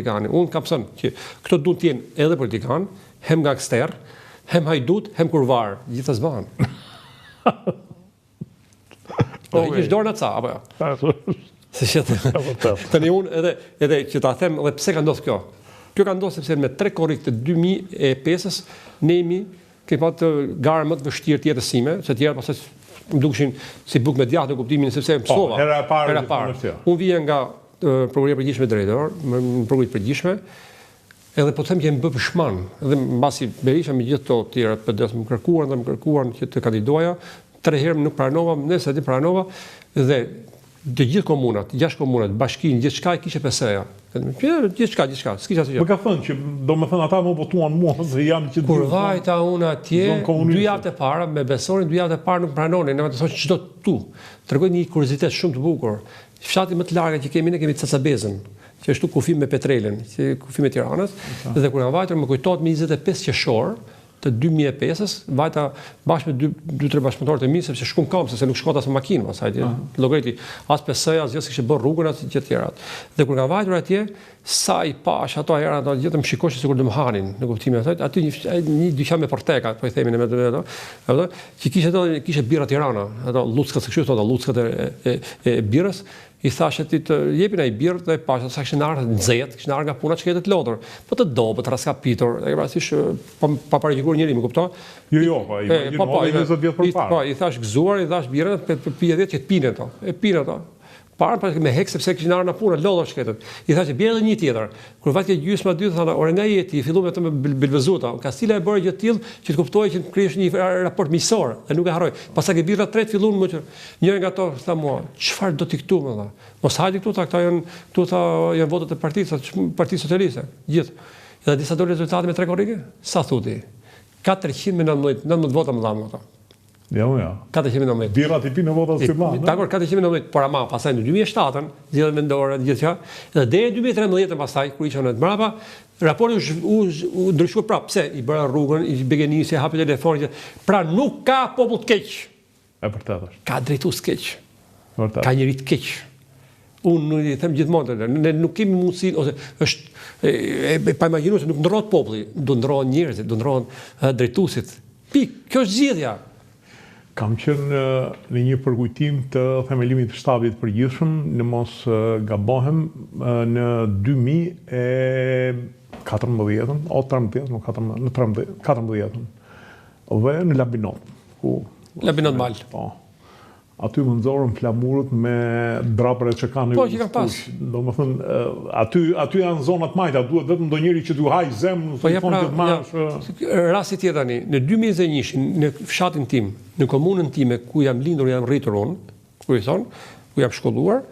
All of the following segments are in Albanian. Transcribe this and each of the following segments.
politikani. Unë kam thënë që këto duhet të jenë edhe politikan, hem gangster, hem hajdut, hem kurvar, gjithë s'bahen. Po i kish dorë në ca, apo jo? Se që tani unë edhe që ta them edhe pse ka ndodhur kjo. Kjo ka ndodhur sepse me 3 korrik të 2005-s ne kemi pasur garë më të vështirë të jetës sime, se tjerë pastaj më dukeshin si buk me djathtë në kuptimin sepse mësova. Hera e parë. Unë vija nga prokuria e përgjithshme drejtor, në prokurit përgjithshme, edhe po të them që më bë pëshman, edhe mbasi Berisha me gjithë to të tjera PD-s më kërkuan që të kandidoja, 3 herë nuk pranova, nëse ti pranova dhe të gjithë komunat, 6 komunat, bashkinë, gjithçka e kishte PS-ja. Gjithçka, s'kisha asgjë. Më ka thënë që domethënë ata më votuan mua se jam që kur vajta unë atje 2 javë të para me Besorin, 2 javë të para nuk pranonin, ne më të thonë çdo tu. Tregoj një kuriozitet shumë të bukur. Fshati më të largët që kemi ne kemi Cacabezën, që është kufi me Petrelen, që kufi me Tiranës, dhe kur janë vajtur më kujtohet me 25 qershor të 2005-s, vajta bashkë me 2-3 bashkëpunëtorë të mi, sepse shkum kam, sepse nuk shkota as me makinë, pastaj llogariti, as PS, as gjë s'kishte bërë rrugën as gjë të tjera. Dhe kur kanë vajtur atje, sa i pash ato herë ato gjithë më shikoshin sikur do më hanin, në kuptimin e thotë, aty një dyqan me porteka, po i themi ne me ato, që kishte birra Tirana, ato luckat, kështu thotë, luckat e birrës. I thashë ti të jepin ai birrë dhe pasha sa kishin ardhur nxehtë, kishin ardhur nga puna çka të lodhur. Po të dobët, raskapitur, e parasysh pa paraqituar njëri, më kupton? Jo, po i imagjinoj 20 vjet përpara. Po, i thash gëzuar, i thash birrën, pije 10 që të pinë ato. E pinë ato. Para me hek sepse kishin ardhur në punë, lodhur shketët. I thashë bie edhe një tjetër. Kur vajte gjysma dytë thanë, "Ore nga jeti, filluam atë me bilbezuta." Kastila e bëri gjë të tillë që të kuptojë që krijesh një raport miqësor, dhe nuk e harroj. Pastaj që birra tretë filluan më që njëri nga ato tha mua, "Çfarë do ti këtu më dha? Mos hajde këtu, këta janë votat e Partisë Socialiste, gjithë." Edhe disa do rezultate me 3 korrike? Sa thuti? 419 vota më dhanë ata. Jo. 419. Birrat I pinë votat si plan. Dakor, 419, por ama pastaj në 2007-ën, zgjedhjet vendore, gjithçka, dhe deri në 2013 pastaj kur ishin në mbrapa, raporti u ndryshua prapë. Pse? I bëra rrugën, I begenisi, hapi telefonin. Pra nuk ka popull të keq. E vërtetë është. Ka drejtues të keq. Vërtet. Ka njerëz të keq. Unë I them gjithmonë, ne nuk kemi mundësi ose është pa imagjinuar se nuk ndrohet populli, do ndrohen njerëzit, do ndrohen drejtuesit. Pikë, kjo është zgjedhja. Kam qenë në një përkujtim të themelimit të shtabit përgjithshëm, në mos gabohem, në 2014, o 13, në 14, dhe në Labinot. Labinot Mal. Po. Aty më nxorën flamurët me drapëret që kanë. Po, që kanë pas. Domethënë, aty janë zonat majta, duhet vetëm ndonjëri që t'ju haj zemë, po, rasti tjetër tani, në 2021, në fshatin tim, në komunën time ku jam lindur, jam rritur unë, ku jam shkolluar,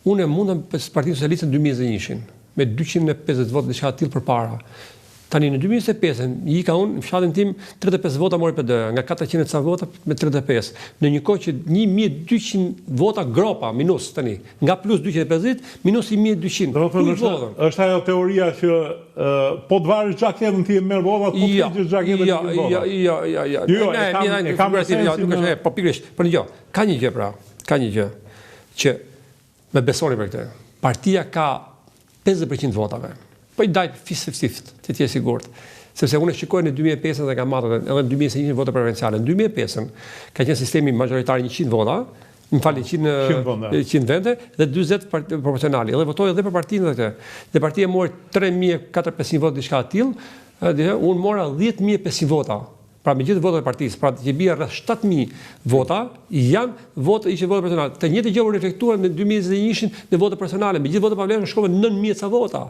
unë mundem Partinë Socialiste në 2021, me 250 votë diçka të tillë përpara. Tani në 2025 ika unë në fshatin tim 35 vota mori PD, nga 400 ca vota me 35. Në një kohë që 1200 vota gropa minus tani, nga plus 250 minus 1200. Është ajo teoria që po të varësh xhaketën ti e merr votat, po të gjej xhaketën ti votat. Po pikërisht, po jo. Ka një gjë që me besoni për këtë. Partia ka 50% votave. Po I daj 50-50, të tje sigurt. Sepse unë shikoj në 2005 dhe ka matët, edhe në 2021 vota preferenciale. Në 2005 ka qenë sistemi majoritar 100 vota, më falë 100 vende dhe 40 proporcionali. Edhe votoj edhe për partinë dhe këtë. Dhe partia mori 3.400-500 vota diçka të tillë, unë mora 10.500 vota. Pra me gjithë votat e partisë, pra që bie rreth 7.000 vota, janë vota personale. Të njëjtë gjë u reflektuar në 2021 në vota personale, me gjithë votat pa vlerë shkova 9.000 ca vota.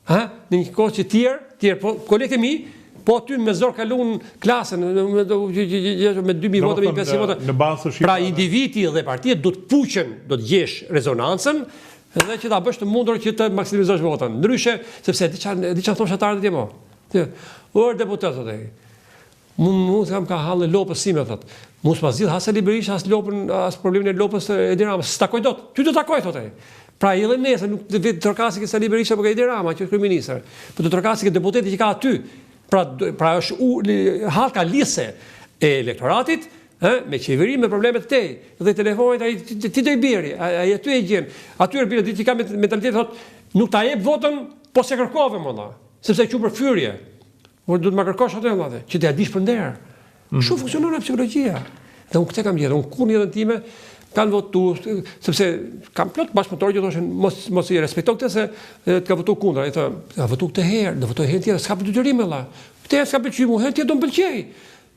Në një kohë që tjerë, po kolegët e mi, po aty me zor kalun klasën me 2.000 vota, me 500 vota. Pra individi dhe partia do të puqen, do të gjesh rezonancën, dhe që ta bësh të mundur që të maksimizosh votën. Ndryshe, sepse diçan thonë shatarët e mo. Orë deputetët e. Mund kam ka hallë lopës si me thot. Mos pas zgjidh Hasali Berisha as lopën, as problemin e lopës e Edi Rama. S'takoj dot. Ty do takoj thotë ai. Pra edhe nesër nuk të vetë trokasi ke Sali Berisha apo ke Edi Rama që është kryeministër. Po të trokasi ke deputeti që ka aty. Pra është hallka lise e elektoratit me qeveri, me problemet te, dhe telefonit, ti do i bjeri, aty e gjen, atyre bjeri, ti ka mentalitet, thot, nuk ta jep votën, po se kërkove, më sepse që për fyrje, por du të ma kërkosh atë, që ti a dish për nderë. Shumë funksionon e psikologjia. Dhe unë këte kam gjetë, unë kur një dhe time, kanë votu, sepse kam plot bashkëpunëtorë që thoshin mos i respekto këtë se të ka votu kundra. I thë, ka votu këtë herë, do votoj herë tjetër, s'ka për detyrime valla. Këtë herë s'ka pëlqyer mua, herë tjetër do m'pëlqej.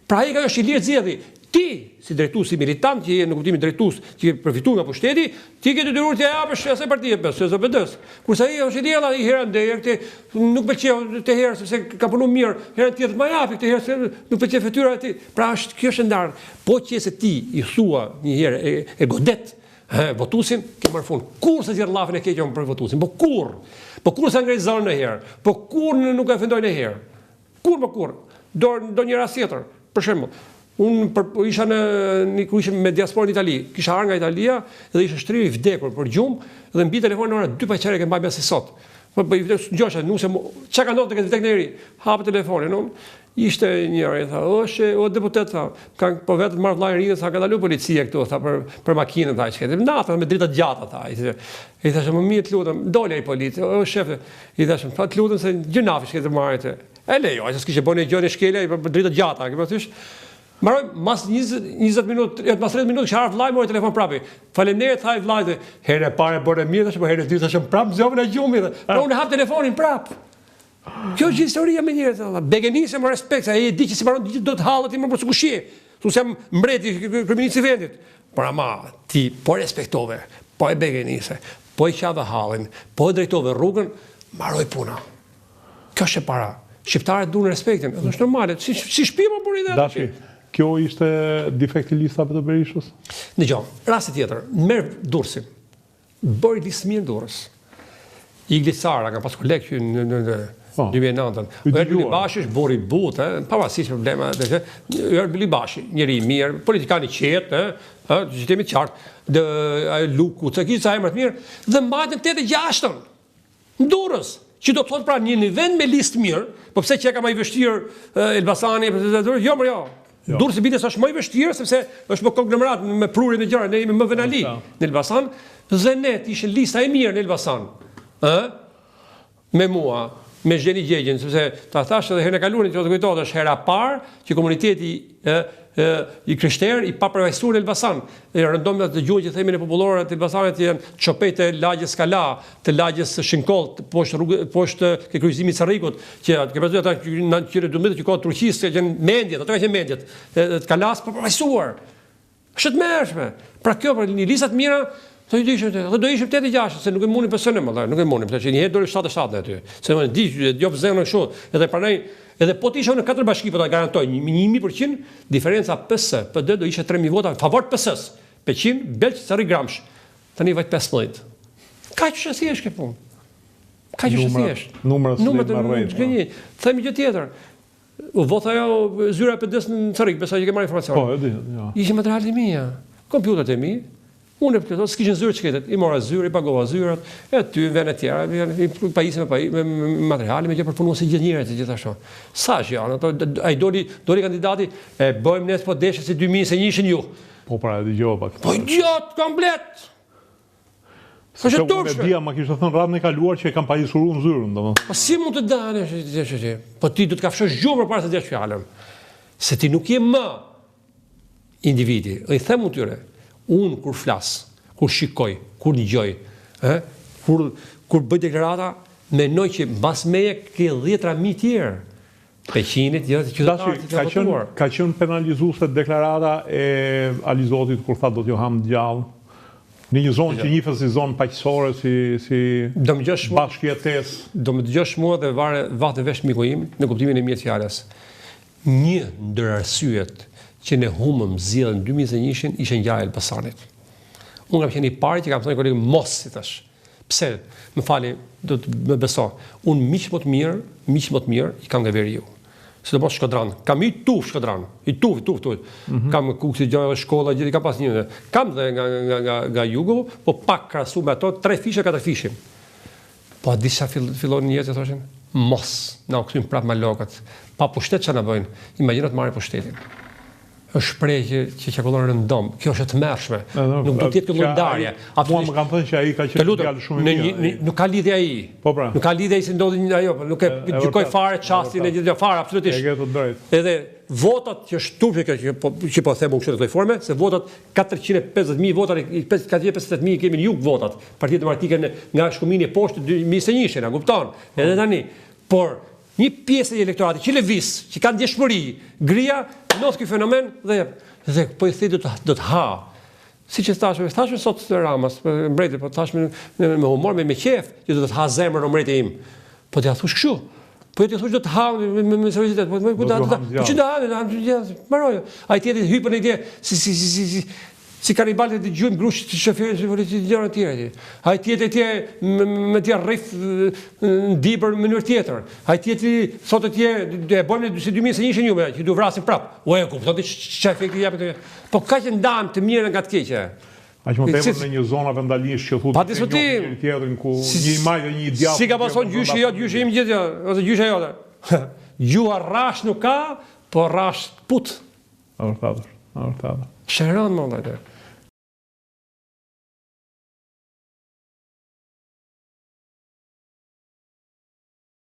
Pra ai ka është i lirë zgjedhji. Ti, si drejtues, si militant, që je në kuptimin drejtues, që je përfituar nga pushteti, ti ke detyruar të japësh asaj partie pas SPD-s. Kurse ai është i lirë, i herë ndej, këtë nuk pëlqeu të herë sepse ka punuar mirë, herë tjetër më japi këtë herë se nuk pëlqej fytyra e tij. Pra kjo është ndarë. Po që se ti i thua një herë e godet votuesin, ke marrë fund. Kur se zgjedh llafin e keq për votuesin, po kur? Po kur sa ngrej zonë në herë? Po kur nuk e ofendoj në herë? Kur? Do një rast tjetër. Për shembull, unë isha ku ishim me diasporën në Itali, kisha ardhur nga Italia dhe ishte shtrirë i vdekur për gjumë dhe mbi telefonin ora 2 pa qerë që mbaj me si sot. Po i vdes ngjosha, çka ka ndodhur tek vdek njëri, hapë telefonin, ishte njëri, tha, o deputet, tha, kanë po vetë marr vllai i ri, tha, ka dalu policia këtu, tha, për makinën, tha, çka. Natë me drita të gjata, tha. I thashë, më mirë të lutem, dole ai polici, o shef, i thashë, tha, të lutem se gjunafi që të marrë. E lejo, se s'kishte bënë gjë në shkelje për drita të gjata, ke thësh. Maroj, mas 20 minutë, mas 30 minutë, kështë harë vllai, mori telefon prapi. Faleminderit, thaj vllai, herë e parë bërë mirë, po herë e dytë thashëm prap zgjova në gjumi. Pra unë hap telefonin prap. Kjo është historia me njerëz. Begenise me respekt, se ai e di që si mbaron do të hallet i më për sukushie. Tu jam mbreti, kryeministri i vendit. Por ama ti po respektove, po e begenise, po i qave hallin, po e drejtove rrugën, mbaroi puna. Kjo është e para. Shqiptarët duan respektin. Është normale. Si shpima por ide. Kjo ishte defekti listave të Berishës? Dëgjoj, rasti tjetër, merr Durrësin. Bëri listë mirë Durrës. Igli Sara ka pas koleg që në 2009. Erbil Bashi është bori but, pavarësisht problema, Erbil Bashi, njëri i mirë, politikan i qetë, që jemi të qartë, Luku, që kishte emra të mirë, dhe mbajtën 8-6 në Durrës. Që do të thotë pra një vend me listë mirë, po pse që ka më i vështirë Elbasani, jo. Durrësi bites është më i vështirë sepse është më konglomerat me prurje në gjëra, ne jemi më venali në Elbasan, dhe ne ishte lista e mirë në Elbasan. Me mua, me Zheni Gjegjen, sepse ta thash edhe herën e kaluar që do të kujtohet është hera parë që komuniteti i krishterë i papërfaqësuar në Elbasan. Rëndom të dëgjojnë që themi në popullore të Elbasanit janë çopet e lagjes Skala, të lagjes Shinkoll, poshtë ke kryqëzimit Sarrikut, që ke pasur ata në qytetin 12 që ka Turqisë që janë mendjet, ato janë mendjet. Të Kalas papërfaqësuar. Është të mërshme. Pra kjo për një lista të mira do ishim 8-6, se nuk e mundi personim, nuk e mundi, që një herë dori 7-7 aty. Se më di, jo zemrën kështu, edhe pranoj, edhe po të isha në 4 bashki, po ta garantoj, 100%, diferenca PS, PD do ishte 3.000 vota favor PS-s. Peqin, Belq, Sarri Gramsh. Tani vajt 15. Kaq është thjesht kjo punë. Kaq është thjesht. Numrat marrën. Themi gjë tjetër. U vota ajo zyra e PD-s në Sarrik, besoj që ke marrë informacion. Po, e di, ja. Ishte materialet e mia, kompjuterat e mi. Unë e përkëto, s'kishin zyrë qëketet, i mora zyrë, i pagova zyrët, e ty në vene tjera, i pajisim me materiali, me që përpunu si gjithë njëre të gjithashtu. Sa që janë, a i doli kandidati, e bëjmë nesë po deshe si 2000 se njëshin ju. Po pra e digjohë pak. Po gjotë, komplet! Se unë e dhja, ma kishtë thënë radhën e kaluar që e kam pajisuru në zyrën, do më. Po si mund të dane, po ti du të kafshësh gjumë për para se desh fjallëm. Se ti nuk je më individi, i them tyre. Unë kur flas, kur shikoj, kur dëgjoj, kur bëj deklarata, mendoj që mbas meje ke 10.000 tjerë. Peqinit, jo të qytetarët të votuar. Ka qenë penalizuese deklarata e Alizotit kur tha do t'ju ham gjallë. Në një zonë që njihet si zonë paqësore, si bashkëjetesë. Do më dëgjosh mua dhe vatë vesh miku im në kuptimin e mirë të fjalës. Një ndër arsyet që ne humëm zgjedhën 2021 ishte ngjarja e Elbasanit. Unë kam qenë i pari që kam thënë kolegë mos si tash. Pse? Më fali, do të më beso. Unë miq më të mirë i kam nga Veriu. Sidomos Shkodran. Kam i tuf Shkodran. I tuf. Kam kuksi gjë shkolla, gjithë kam pas një. Kam dhe nga jugu, po pak krahasu me ato 3 fishe, 4 fishim. Po a disha fillon njerëzit thoshin, mos na u kthym prapë me lokët. Pa pushtet ç'a na bëjnë. Imagjino të marrin pushtetin. është shprehje që çakullon rëndom. Kjo është e tmerrshme. Nuk do të jetë kjo ndarje. Mua më kanë thënë që ai ka qenë djalë shumë i mirë. Nuk ka lidhje ai. Po pra. Nuk ka lidhje ai se ndodhi ajo, nuk e gjykoj fare çastin e gjithë fare absolutisht. E ke të drejtë. Edhe votat që është turpë që po them unë kështu në këtë forme, se votat 450.000 vota, 458.000 kemi në jug votat. Partia Demokratike nga shkumini e poshtë 2021, na kupton. Edhe tani, por një pjesë e elektoratit që lëviz, që kanë ndjeshmëri, grija, ndodh ky fenomen dhe po i thej do të ha. Siç e thashme sot të Ramas, mbretit, po thashme me humor, me qef, që do të ha zemrën o mbreti im. Po t'ja thush kështu. Po t'ja thush do të ha me seriozitet. Po që do ha, mbaroj. Ai tjetër hypën e ide si kanibalët e gjujmë grush të shoferit të gjëra të tjera. Ai tjetër me tja rrif ndibër në mënyrë tjetër. Ai tjetër sot e bëjmë si 2021 jume që du vrasin prap. Ue, kupton ti çfarë efekti japin këto. Po kaq e ndam të mirën nga të keqja. Aq më tepër në një zonë vendalisht që thotë një tjetrin ku një imazh dhe një ideal. Si ka pason gjyshi jot, gjyshi im gjithë, ose gjysha jote. Gjua rash nuk ka, po rash put. Vërtet. Shëron më vëllai.